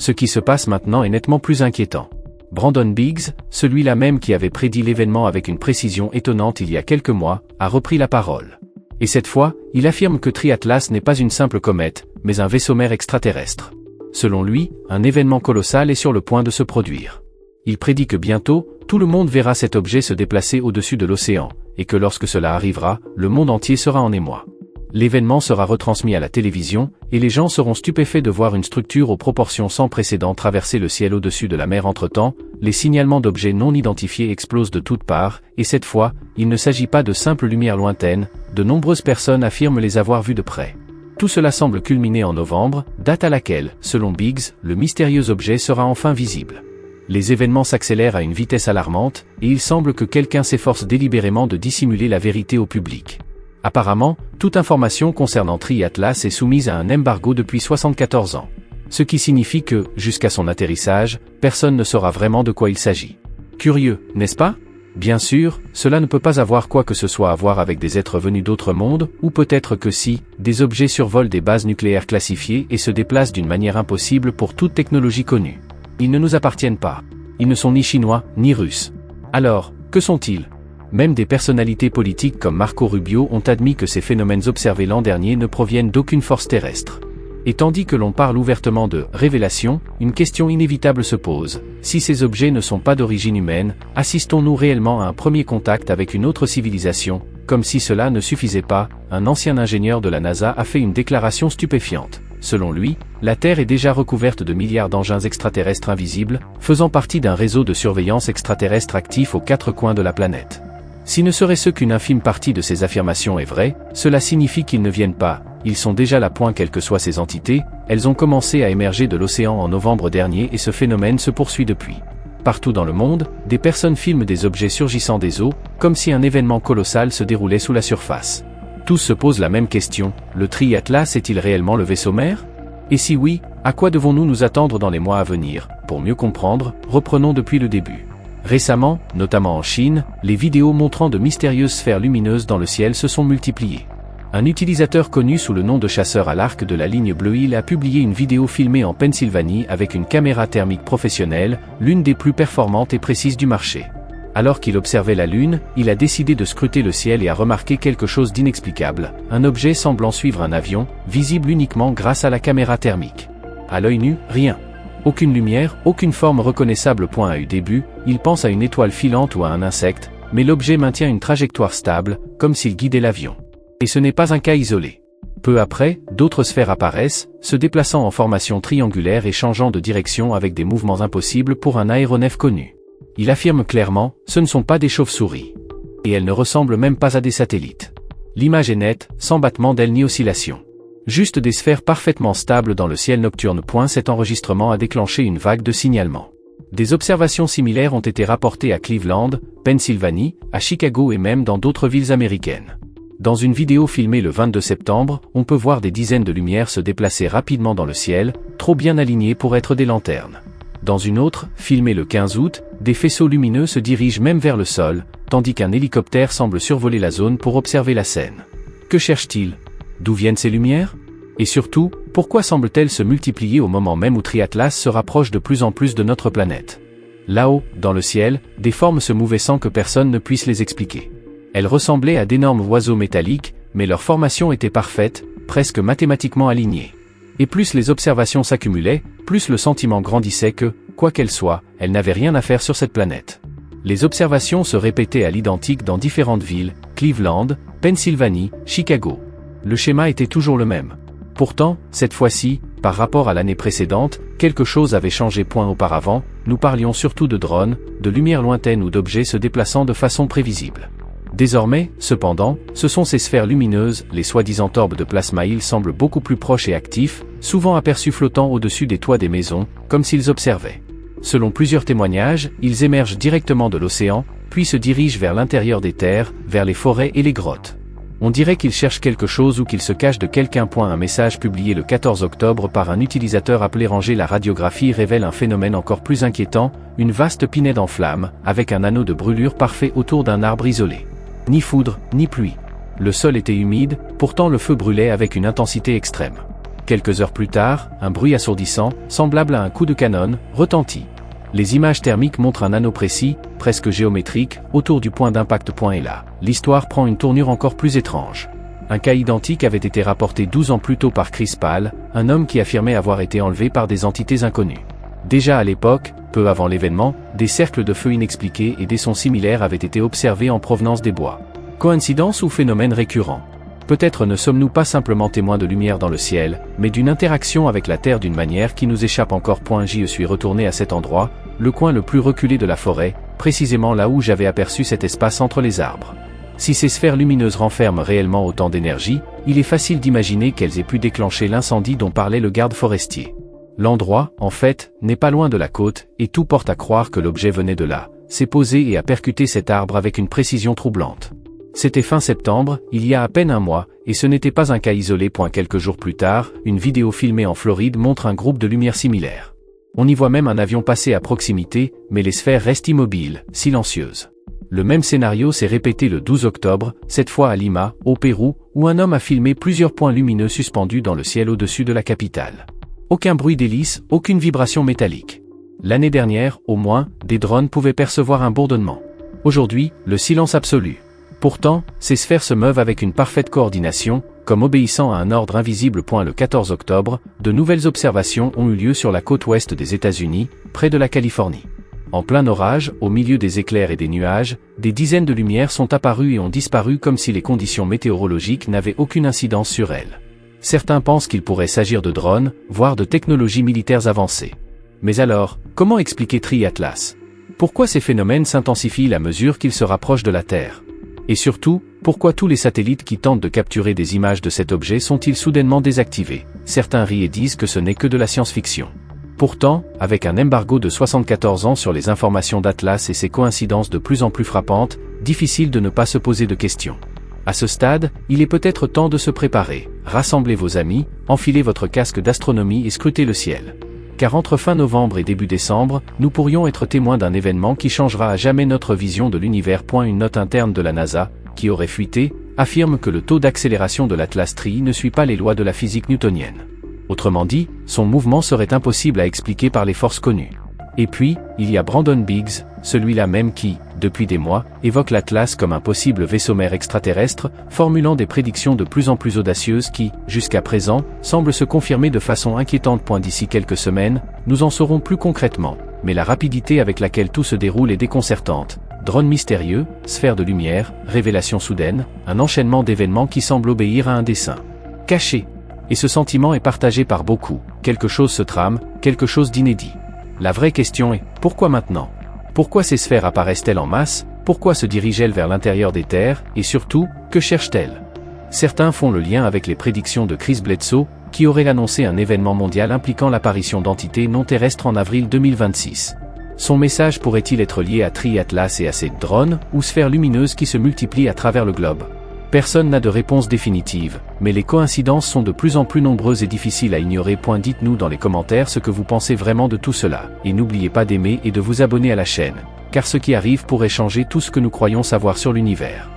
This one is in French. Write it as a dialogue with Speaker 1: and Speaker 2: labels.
Speaker 1: Ce qui se passe maintenant est nettement plus inquiétant. Brandon Biggs, celui-là même qui avait prédit l'événement avec une précision étonnante il y a quelques mois, a repris la parole. Et cette fois, il affirme que Triatlas n'est pas une simple comète, mais un vaisseau-mère extraterrestre. Selon lui, un événement colossal est sur le point de se produire. Il prédit que bientôt, tout le monde verra cet objet se déplacer au-dessus de l'océan, et que lorsque cela arrivera, le monde entier sera en émoi. L'événement sera retransmis à la télévision, et les gens seront stupéfaits de voir une structure aux proportions sans précédent traverser le ciel au-dessus de la mer. Entre-temps, les signalements d'objets non identifiés explosent de toutes parts, et cette fois, il ne s'agit pas de simples lumières lointaines, de nombreuses personnes affirment les avoir vues de près. Tout cela semble culminer en novembre, date à laquelle, selon Biggs, le mystérieux objet sera enfin visible. Les événements s'accélèrent à une vitesse alarmante, et il semble que quelqu'un s'efforce délibérément de dissimuler la vérité au public. Apparemment, toute information concernant Triatlas est soumise à un embargo depuis 74 ans. Ce qui signifie que, jusqu'à son atterrissage, personne ne saura vraiment de quoi il s'agit. Curieux, n'est-ce pas? Bien sûr, cela ne peut pas avoir quoi que ce soit à voir avec des êtres venus d'autres mondes, ou peut-être que si, des objets survolent des bases nucléaires classifiées et se déplacent d'une manière impossible pour toute technologie connue. Ils ne nous appartiennent pas. Ils ne sont ni chinois, ni russes. Alors, que sont-ils? Même des personnalités politiques comme Marco Rubio ont admis que ces phénomènes observés l'an dernier ne proviennent d'aucune force terrestre. Et tandis que l'on parle ouvertement de « révélation », une question inévitable se pose. Si ces objets ne sont pas d'origine humaine, assistons-nous réellement à un premier contact avec une autre civilisation? Comme si cela ne suffisait pas, un ancien ingénieur de la NASA a fait une déclaration stupéfiante. Selon lui, la Terre est déjà recouverte de milliards d'engins extraterrestres invisibles, faisant partie d'un réseau de surveillance extraterrestre actif aux quatre coins de la planète. Si ne serait-ce qu'une infime partie de ces affirmations est vraie, cela signifie qu'ils ne viennent pas, ils sont déjà là. Quelles que soient ces entités, elles ont commencé à émerger de l'océan en novembre dernier et ce phénomène se poursuit depuis. Partout dans le monde, des personnes filment des objets surgissant des eaux, comme si un événement colossal se déroulait sous la surface. Tous se posent la même question, le Triatlas est-il réellement le vaisseau mère? Et si oui, à quoi devons-nous nous attendre dans les mois à venir? Pour mieux comprendre, reprenons depuis le début. Récemment, notamment en Chine, les vidéos montrant de mystérieuses sphères lumineuses dans le ciel se sont multipliées. Un utilisateur connu sous le nom de chasseur à l'arc de la ligne Blue Hill a publié une vidéo filmée en Pennsylvanie avec une caméra thermique professionnelle, l'une des plus performantes et précises du marché. Alors qu'il observait la Lune, il a décidé de scruter le ciel et a remarqué quelque chose d'inexplicable, un objet semblant suivre un avion, visible uniquement grâce à la caméra thermique. À l'œil nu, rien. Aucune lumière, aucune forme reconnaissable. À œil début, il pense à une étoile filante ou à un insecte, mais l'objet maintient une trajectoire stable, comme s'il guidait l'avion. Et ce n'est pas un cas isolé. Peu après, d'autres sphères apparaissent, se déplaçant en formation triangulaire et changeant de direction avec des mouvements impossibles pour un aéronef connu. Il affirme clairement, ce ne sont pas des chauves-souris. Et elles ne ressemblent même pas à des satellites. L'image est nette, sans battement d'aile ni oscillation. Juste des sphères parfaitement stables dans le ciel nocturne. Cet enregistrement a déclenché une vague de signalements. Des observations similaires ont été rapportées à Cleveland, Pennsylvanie, à Chicago et même dans d'autres villes américaines. Dans une vidéo filmée le 22 septembre, on peut voir des dizaines de lumières se déplacer rapidement dans le ciel, trop bien alignées pour être des lanternes. Dans une autre, filmée le 15 août, des faisceaux lumineux se dirigent même vers le sol, tandis qu'un hélicoptère semble survoler la zone pour observer la scène. Que cherche-t-il? D'où viennent ces lumières? Et surtout, pourquoi semblent-elles se multiplier au moment même où Triatlas se rapproche de plus en plus de notre planète? Là-haut, dans le ciel, des formes se mouvaient sans que personne ne puisse les expliquer. Elles ressemblaient à d'énormes oiseaux métalliques, mais leur formation était parfaite, presque mathématiquement alignée. Et plus les observations s'accumulaient, plus le sentiment grandissait que, quoi qu'elles soient, elles n'avaient rien à faire sur cette planète. Les observations se répétaient à l'identique dans différentes villes, Cleveland, Pennsylvanie, Chicago. Le schéma était toujours le même. Pourtant, cette fois-ci, par rapport à l'année précédente, quelque chose avait changé. Auparavant, nous parlions surtout de drones, de lumières lointaines ou d'objets se déplaçant de façon prévisible. Désormais, cependant, ce sont ces sphères lumineuses, les soi-disant orbes de plasma. Ils semblent beaucoup plus proches et actifs, souvent aperçus flottant au-dessus des toits des maisons, comme s'ils observaient. Selon plusieurs témoignages, ils émergent directement de l'océan, puis se dirigent vers l'intérieur des terres, vers les forêts et les grottes. On dirait qu'ils cherchent quelque chose ou qu'ils se cachent de quelqu'un. Un message publié le 14 octobre par un utilisateur appelé Ranger la radiographie révèle un phénomène encore plus inquiétant, une vaste pinède en flammes, avec un anneau de brûlure parfait autour d'un arbre isolé. Ni foudre, ni pluie. Le sol était humide, pourtant le feu brûlait avec une intensité extrême. Quelques heures plus tard, un bruit assourdissant, semblable à un coup de canon, retentit. Les images thermiques montrent un anneau précis, presque géométrique, autour du point d'impact. Et là, l'histoire prend une tournure encore plus étrange. Un cas identique avait été rapporté 12 ans plus tôt par Chris Pal, un homme qui affirmait avoir été enlevé par des entités inconnues. Déjà à l'époque, peu avant l'événement, des cercles de feu inexpliqués et des sons similaires avaient été observés en provenance des bois. Coïncidence ou phénomène récurrent? Peut-être ne sommes-nous pas simplement témoins de lumière dans le ciel, mais d'une interaction avec la Terre d'une manière qui nous échappe encore. Je suis retourné à cet endroit, le coin le plus reculé de la forêt, précisément là où j'avais aperçu cet espace entre les arbres. Si ces sphères lumineuses renferment réellement autant d'énergie, il est facile d'imaginer qu'elles aient pu déclencher l'incendie dont parlait le garde forestier. L'endroit, en fait, n'est pas loin de la côte, et tout porte à croire que l'objet venait de là, s'est posé et a percuté cet arbre avec une précision troublante. C'était fin septembre, il y a à peine un mois, et ce n'était pas un cas isolé. Quelques jours plus tard, une vidéo filmée en Floride montre un groupe de lumières similaires. On y voit même un avion passer à proximité, mais les sphères restent immobiles, silencieuses. Le même scénario s'est répété le 12 octobre, cette fois à Lima, au Pérou, où un homme a filmé plusieurs points lumineux suspendus dans le ciel au-dessus de la capitale. Aucun bruit d'hélice, aucune vibration métallique. L'année dernière, au moins, des drones pouvaient percevoir un bourdonnement. Aujourd'hui, le silence absolu. Pourtant, ces sphères se meuvent avec une parfaite coordination, comme obéissant à un ordre invisible. Le 14 octobre, de nouvelles observations ont eu lieu sur la côte ouest des États-Unis, près de la Californie. En plein orage, au milieu des éclairs et des nuages, des dizaines de lumières sont apparues et ont disparu comme si les conditions météorologiques n'avaient aucune incidence sur elles. Certains pensent qu'il pourrait s'agir de drones, voire de technologies militaires avancées. Mais alors, comment expliquer Tri-Atlas? Pourquoi ces phénomènes s'intensifient à mesure qu'ils se rapprochent de la Terre? Et surtout, pourquoi tous les satellites qui tentent de capturer des images de cet objet sont-ils soudainement désactivés? Certains rient et disent que ce n'est que de la science-fiction. Pourtant, avec un embargo de 74 ans sur les informations d'Atlas et ses coïncidences de plus en plus frappantes, difficile de ne pas se poser de questions. À ce stade, il est peut-être temps de se préparer. Rassemblez vos amis, enfilez votre casque d'astronomie et scrutez le ciel. Car entre fin novembre et début décembre, nous pourrions être témoins d'un événement qui changera à jamais notre vision de l'univers. Une note interne de la NASA, qui aurait fuité, affirme que le taux d'accélération de l'Atlas TRI ne suit pas les lois de la physique newtonienne. Autrement dit, son mouvement serait impossible à expliquer par les forces connues. Et puis, il y a Brandon Biggs, celui-là même qui, depuis des mois, évoque l'Atlas comme un possible vaisseau-mère extraterrestre, formulant des prédictions de plus en plus audacieuses qui, jusqu'à présent, semblent se confirmer de façon inquiétante. D'ici quelques semaines, nous en saurons plus concrètement, mais la rapidité avec laquelle tout se déroule est déconcertante. Drone mystérieux, sphère de lumière, révélation soudaine, un enchaînement d'événements qui semble obéir à un dessein caché. Et ce sentiment est partagé par beaucoup, quelque chose se trame, quelque chose d'inédit. La vraie question est, pourquoi maintenant? Pourquoi ces sphères apparaissent-elles en masse? Pourquoi se dirigent-elles vers l'intérieur des terres? Et surtout, que cherchent-elles? Certains font le lien avec les prédictions de Chris Bledsoe, qui aurait annoncé un événement mondial impliquant l'apparition d'entités non terrestres en avril 2026. Son message pourrait-il être lié à Tri-Atlas et à ces drones, ou sphères lumineuses qui se multiplient à travers le globe? Personne n'a de réponse définitive, mais les coïncidences sont de plus en plus nombreuses et difficiles à ignorer. Dites-nous dans les commentaires ce que vous pensez vraiment de tout cela, et n'oubliez pas d'aimer et de vous abonner à la chaîne, car ce qui arrive pourrait changer tout ce que nous croyons savoir sur l'univers.